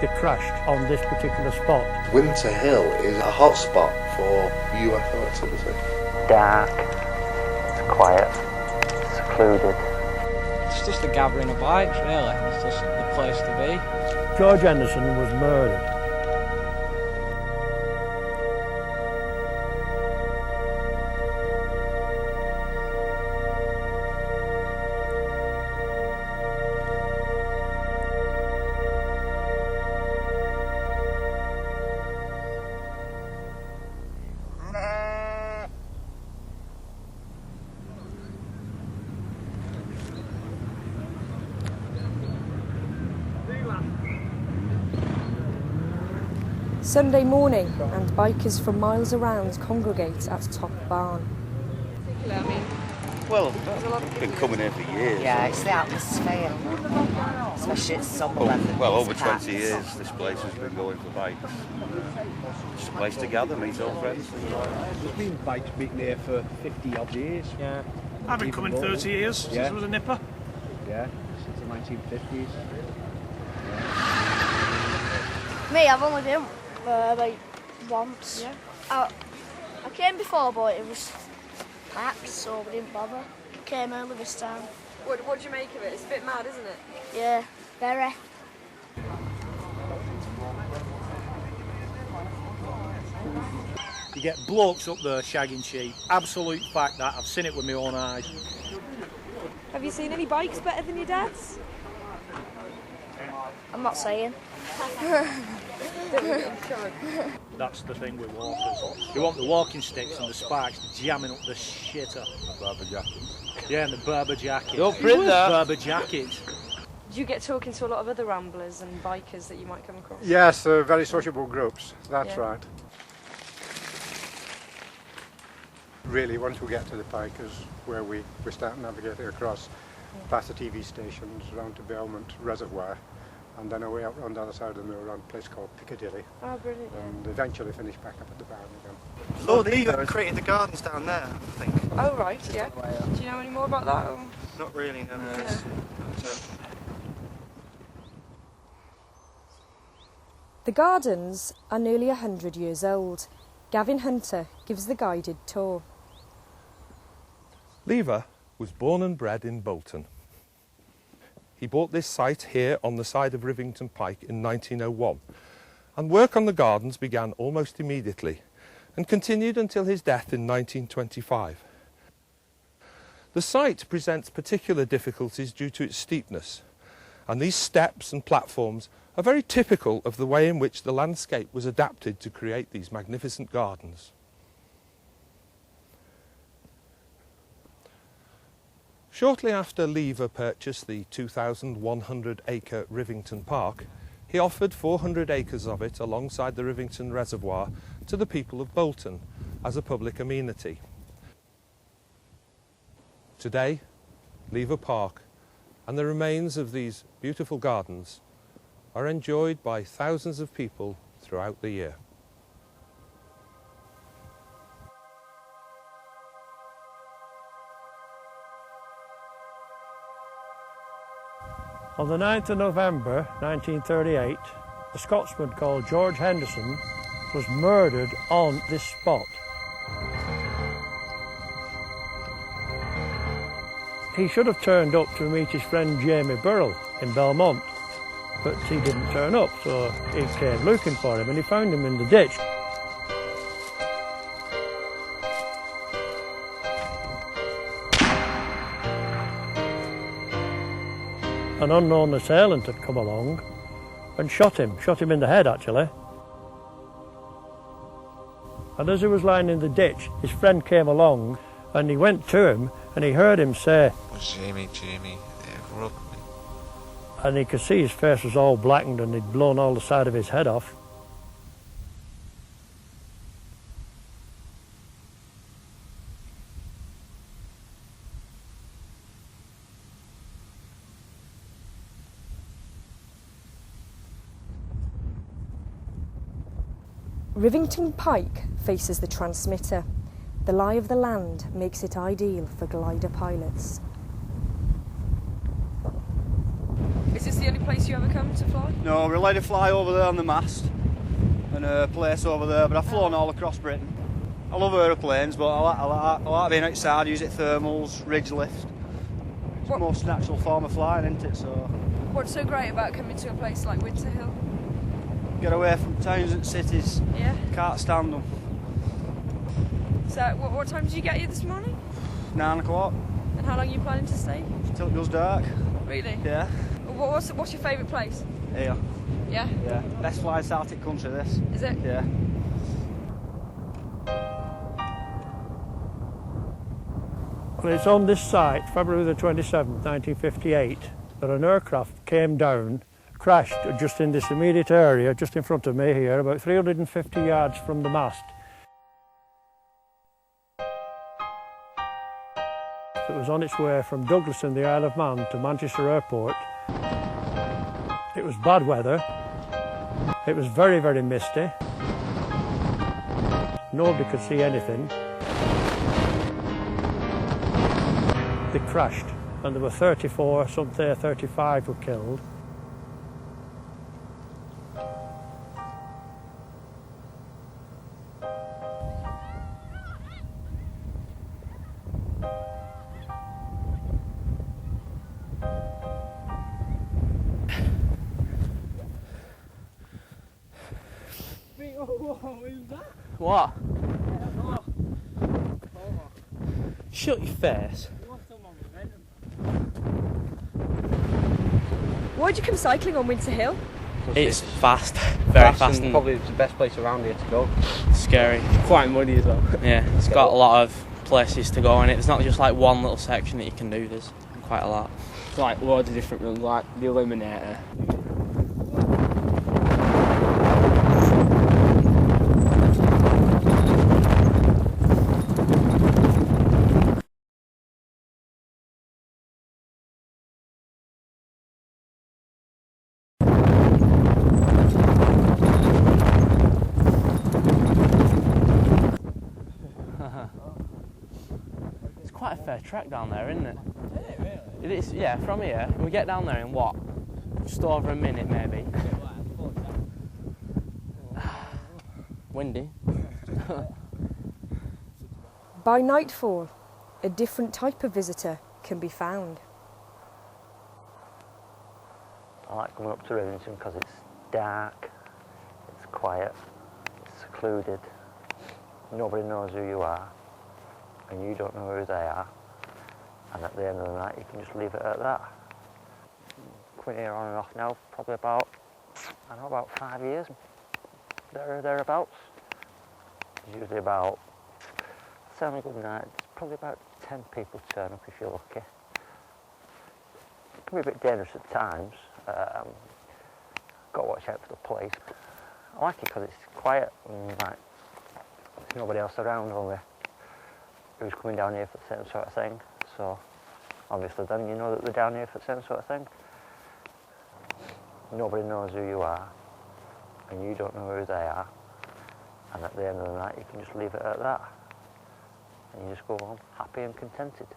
they crashed on this particular spot. Winter Hill is a hot spot for UFO activity. Dark, it's quiet, secluded. It's just a gathering of bikes, really. It's just the place to be. George Henderson was murdered. Sunday morning, and bikers from miles around congregate at Top Barn. Well, I've been coming here for years. Yeah, it's the atmosphere, especially at summer weather. Well, over packed. 20 years this place has been going for bikes. It's a place to gather, meet old friends. There's been bikes meeting here for 50 odd years. Yeah. I've been coming 30 years since I was a nipper. Yeah, since the 1950s. Me, I've only been like once. Yeah. I came before, but it was packed, so we didn't bother. Came early this time. What do you make of it? It's a bit mad, isn't it? Yeah, very. You get blokes up there shagging sheep. Absolute fact that. I've seen it with my own eyes. Have you seen any bikes better than your dad's? I'm not saying. That's the thing with walkers. You want the walking sticks and the spikes jamming up the shitter. Barber jackets. Yeah, and the Berber jacket. Don't print that. Berber jacket. Do you get talking to a lot of other ramblers and bikers that you might come across? Yes, very sociable groups, that's right. Really, once we get to the pike is where we start navigating across past the TV stations, round to Belmont Reservoir, and then away out on the other side of the mill around a place called Piccadilly. Oh, brilliant. And eventually finish back up at the barn again. Lord Lever created the gardens down there, I think. Oh, right, yeah. Do you know any more about that? Or? Not really, no. The gardens are nearly 100 years old. Gavin Hunter gives the guided tour. Lever was born and bred in Bolton. He bought this site here on the side of Rivington Pike in 1901, and work on the gardens began almost immediately and continued until his death in 1925. The site presents particular difficulties due to its steepness, and these steps and platforms are very typical of the way in which the landscape was adapted to create these magnificent gardens. Shortly after Lever purchased the 2,100-acre Rivington Park, he offered 400 acres of it alongside the Rivington Reservoir to the people of Bolton as a public amenity. Today, Lever Park and the remains of these beautiful gardens are enjoyed by thousands of people throughout the year. On the 9th of November 1938, a Scotsman called George Henderson was murdered on this spot. He should have turned up to meet his friend Jamie Burrell in Belmont, but he didn't turn up, so he came looking for him and he found him in the ditch. An unknown assailant had come along and shot him in the head actually. And as he was lying in the ditch, his friend came along and he went to him and he heard him say, Jamie, rub me. And he could see his face was all blackened and he'd blown all the side of his head off. Rivington Pike faces the transmitter. The lie of the land makes it ideal for glider pilots. Is this the only place you ever come to fly? No, we're allowed to fly over there on the mast and a place over there, but I've flown all across Britain. I love aeroplanes, but I like being outside, use it thermals, ridge lift. It's the most natural form of flying, isn't it? So. What's so great about coming to a place like Winter Hill? Get away from towns and cities. Yeah. Can't stand them. So, what time did you get here this morning? 9 o'clock. And how long are you planning to stay? Till it goes dark. Really? Yeah. What's your favourite place? Here. Yeah? Yeah. Best flying Celtic country, this. Is it? Yeah. Well, it's on this site, February the 27th, 1958, that an aircraft came down, crashed just in this immediate area, just in front of me here, about 350 yards from the mast. It was on its way from Douglas in the Isle of Man to Manchester Airport. It was bad weather. It was very, very misty. Nobody could see anything. They crashed, and there were 34, some 35 were killed. What? Shut your face. Why'd you come cycling on Winter Hill? It's fast, very fast, and probably the best place around here to go. Scary. Quite muddy as well. Yeah, it's got a lot of places to go in it. It's not just like one little section that you can do, there's quite a lot. It's like loads of different rooms, like the Illuminator. It's quite a fair trek down there, isn't it? Is it really? It is, yeah, from here. We get down there in what? Just over a minute, maybe. Windy. By nightfall, a different type of visitor can be found. I like coming up to Rivington because it's dark, it's quiet, it's secluded, nobody knows who you are, and you don't know who they are, and at the end of the night you can just leave it at that. Coming here on and off now, probably about, I don't know, about 5 years, thereabouts. It's usually about, it's on a good night, it's probably about 10 people turn up if you're lucky. It can be a bit dangerous at times. Got to watch out for the police. I like it because it's quiet and like there's nobody else around, only who's coming down here for the same sort of thing. So obviously then you know that they're down here for the same sort of thing. Nobody knows who you are, and you don't know who they are, and at the end of the night you can just leave it at that, and you just go home happy and contented.